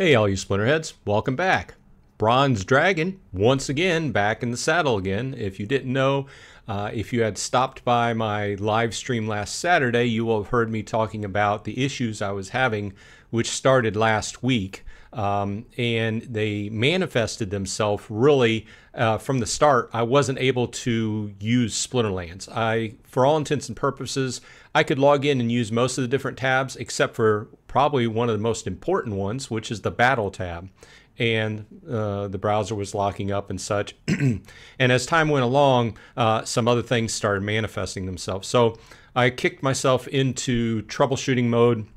Hey all you Splinterheads, welcome back. Bronze Dragon, once again, back in the saddle again. If you didn't know, if you had stopped by my live stream last Saturday, you will have heard me talking about the issues I was having, which started last week. And they manifested themselves really from the start. I wasn't able to use Splinterlands. For all intents and purposes, I could log in and use most of the different tabs except for probably one of the most important ones, which is the battle tab. And the browser was locking up and such. And as time went along, some other things started manifesting themselves. So I kicked myself into troubleshooting mode.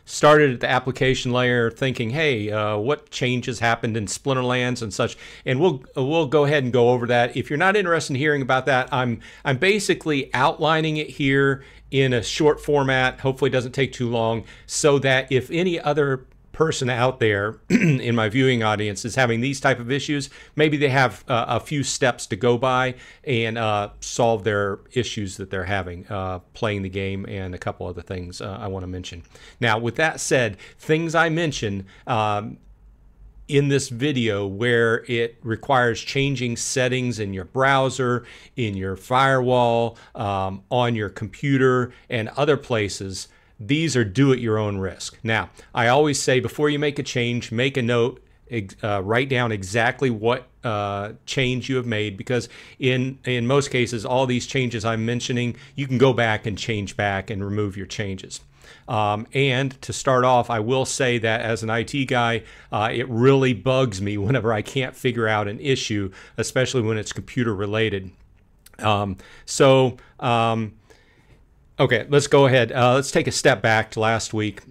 Started at the application layer thinking, hey, what changes happened in Splinterlands and such, and we'll go ahead and go over that. If you're not interested in hearing about that, I'm basically outlining it here in a short format. Hopefully it doesn't take too long, so that if any other person out there in my viewing audience is having these type of issues, maybe they have a few steps to go by and solve their issues that they're having playing the game, and a couple other things I want to mention. Now, with that said, things I mention in this video where it requires changing settings in your browser, in your firewall, on your computer, and other places, these are do at your own risk. Now, I always say before you make a change, make a note, write down exactly what change you have made, because in most cases, all these changes I'm mentioning, you can go back and change back and remove your changes. And to start off, I will say that as an IT guy, it really bugs me whenever I can't figure out an issue, especially when it's computer related. Okay, let's go ahead. Let's take a step back to last week.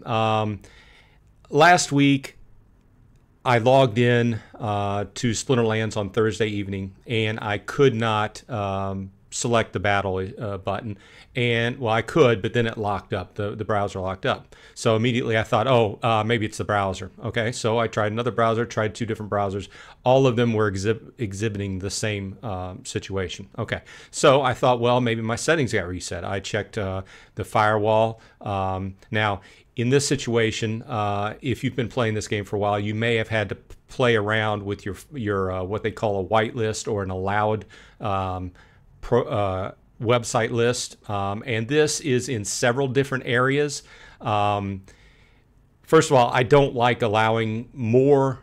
Last week, I logged in to Splinterlands on Thursday evening, and I could not select the battle button. And, well, I could, but then it locked up. The browser locked up. So immediately I thought, oh, maybe it's the browser. Okay, so I tried another browser, tried two different browsers. All of them were exhibiting the same situation. Okay, so I thought, well, maybe my settings got reset. I checked the firewall. Now, in this situation, if you've been playing this game for a while, you may have had to play around with your what they call a whitelist or an allowed website list, and this is in several different areas. First of all, I don't like allowing more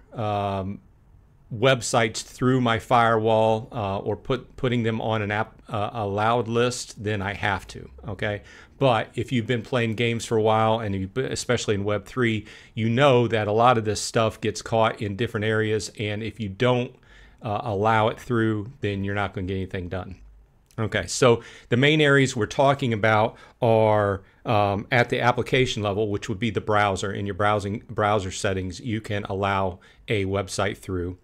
websites through my firewall or putting them on an allowed list than I have to. Okay, but if you've been playing games for a while, and especially in Web3, you know that a lot of this stuff gets caught in different areas, and if you don't allow it through, then you're not going to get anything done. Okay, so the main areas we're talking about are at the application level, which would be the browser. In your browser settings, you can allow a website through.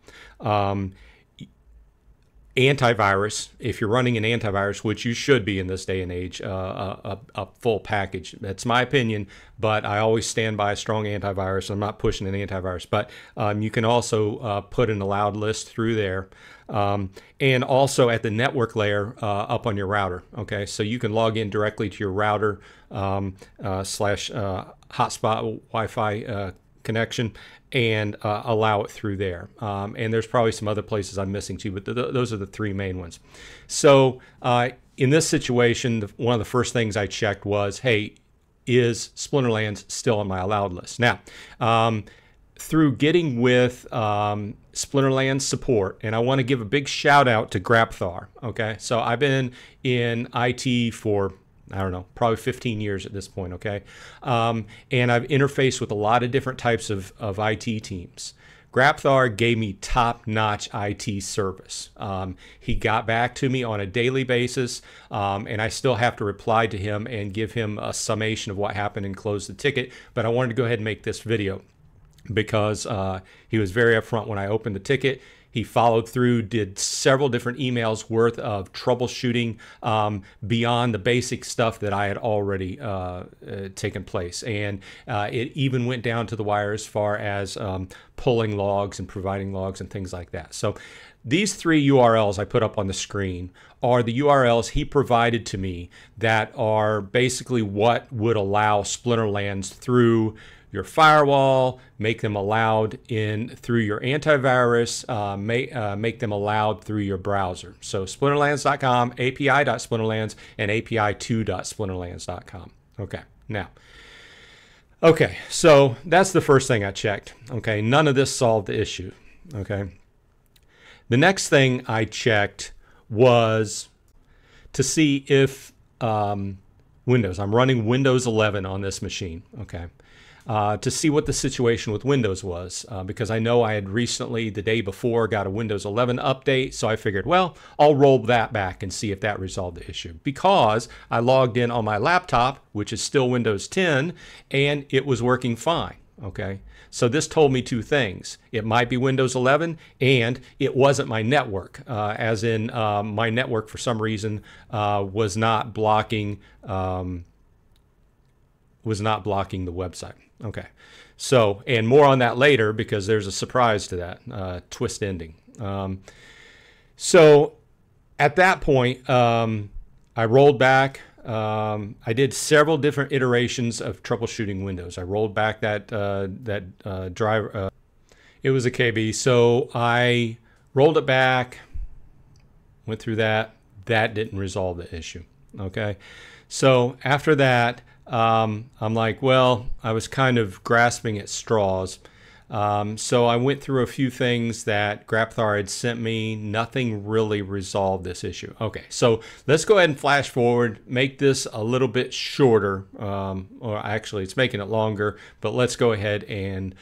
Antivirus, if you're running an antivirus, which you should be in this day and age, a full package. That's my opinion, but I always stand by a strong antivirus. I'm not pushing an antivirus, but you can also put an allowed list through there. And also at the network layer up on your router. Okay, so you can log in directly to your router slash hotspot Wi-Fi connection and allow it through there. And there's probably some other places I'm missing too, but those are the three main ones. So in this situation, one of the first things I checked was, hey, is Splinterlands still on my allowed list? Now, through getting with Splinterlands support, and I want to give a big shout out to Grapthar. Okay, so I've been in IT for, I don't know, probably 15 years at this point, okay? And I've interfaced with a lot of different types of IT teams. Grapthar gave me top-notch IT service. He got back to me on a daily basis, and I still have to reply to him and give him a summation of what happened and close the ticket, but I wanted to go ahead and make this video because he was very upfront when I opened the ticket. He followed through, did several different emails worth of troubleshooting beyond the basic stuff that I had already taken place. And it even went down to the wire as far as pulling logs and providing logs and things like that. So these three URLs I put up on the screen are the URLs he provided to me that are basically what would allow Splinterlands through your firewall, make them allowed in through your antivirus, make them allowed through your browser. So splinterlands.com, api.splinterlands, and api2.splinterlands.com. Okay, now, okay, so that's the first thing I checked. Okay, none of this solved the issue. Okay, the next thing I checked was to see if Windows, I'm running Windows 11 on this machine, okay, to see what the situation with Windows was, because I know I had recently, the day before, got a Windows 11 update, so I figured, well, I'll roll that back and see if that resolved the issue, because I logged in on my laptop, which is still Windows 10, and it was working fine, okay? So this told me two things. It might be Windows 11, and it wasn't my network, as in my network for some reason was not blocking the website. Okay, so, and more on that later because there's a surprise to that, twist ending. So at that point, I rolled back. I did several different iterations of troubleshooting Windows. I rolled back that driver. It was a KB, so I rolled it back, went through that. That didn't resolve the issue. Okay, so after that, I'm like, well, I was kind of grasping at straws. So I went through a few things that Grapthar had sent me. Nothing really resolved this issue. Okay, so let's go ahead and flash forward, make this a little bit shorter, or actually it's making it longer, but let's go ahead and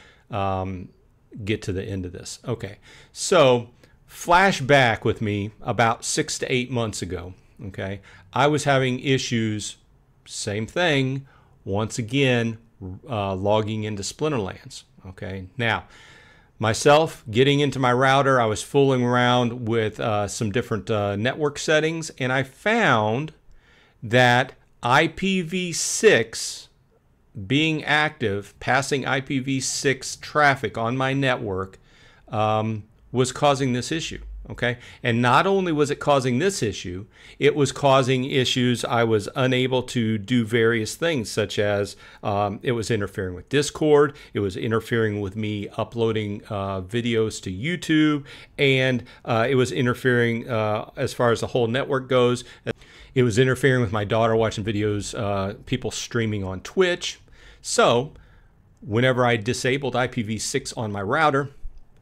get to the end of this. Okay, so flash back with me about 6 to 8 months ago. Okay, I was having issues, same thing, once again, logging into Splinterlands. Okay, now myself getting into my router, I was fooling around with some different network settings, and I found that IPv6 being active, passing IPv6 traffic on my network was causing this issue. Okay, and not only was it causing this issue, it was causing issues. I was unable to do various things, such as it was interfering with Discord, it was interfering with me uploading videos to YouTube, and it was interfering as far as the whole network goes. It was interfering with my daughter watching videos, people streaming on Twitch. So whenever I disabled IPv6 on my router,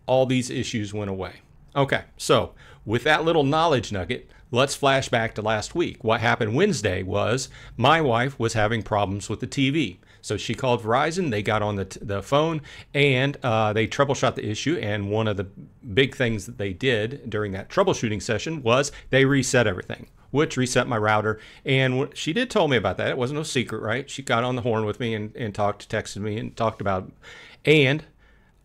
all these issues went away. Okay, so with that little knowledge nugget, let's flash back to last week. What happened Wednesday was my wife was having problems with the TV. So she called Verizon, they got on the phone, and they troubleshot the issue. And one of the big things that they did during that troubleshooting session was they reset everything, which reset my router. And she did tell me about that. It wasn't no secret, right? She got on the horn with me and texted me and talked about it. And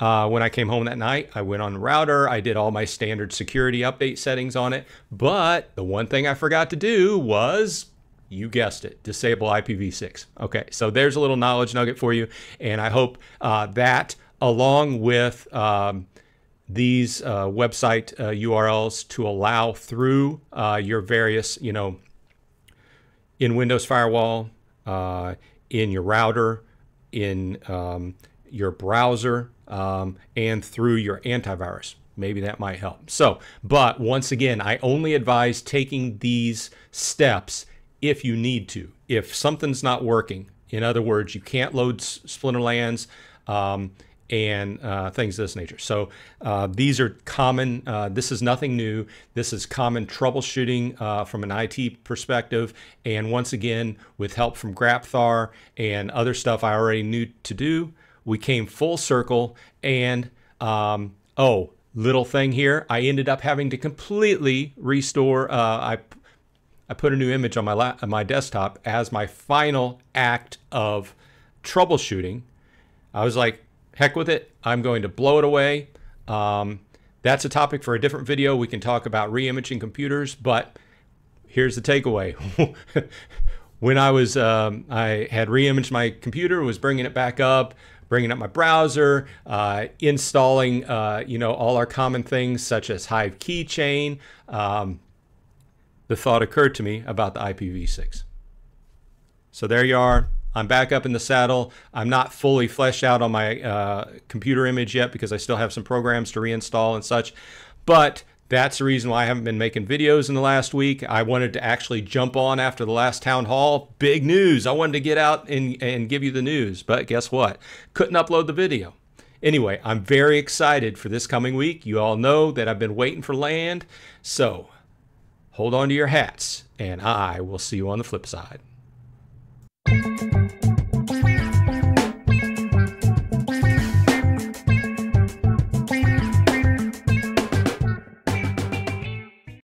when I came home that night, I went on the router, I did all my standard security update settings on it, but the one thing I forgot to do was, you guessed it, disable IPv6. Okay, so there's a little knowledge nugget for you, and I hope that, along with these website URLs to allow through your various, in Windows Firewall, in your router, in your browser, and through your antivirus. Maybe that might help. So, but once again, I only advise taking these steps if you need to. If something's not working, in other words, you can't load Splinterlands and things of this nature. So these are common, this is nothing new. This is common troubleshooting from an IT perspective. And once again, with help from Grapthar and other stuff I already knew to do, we came full circle. And oh, little thing here, I ended up having to completely restore. I put a new image on my desktop as my final act of troubleshooting. I was like, heck with it, I'm going to blow it away. That's a topic for a different video. We can talk about re-imaging computers, but here's the takeaway. When I had re-imaged my computer, was bringing it back up, bringing up my browser, installing, all our common things such as Hive Keychain, the thought occurred to me about the IPv6. So there you are, I'm back up in the saddle. I'm not fully fleshed out on my computer image yet because I still have some programs to reinstall and such. But that's the reason why I haven't been making videos in the last week. I wanted to actually jump on after the last town hall. Big news. I wanted to get out and give you the news. But guess what? Couldn't upload the video. Anyway, I'm very excited for this coming week. You all know that I've been waiting for land. So hold on to your hats, and I will see you on the flip side.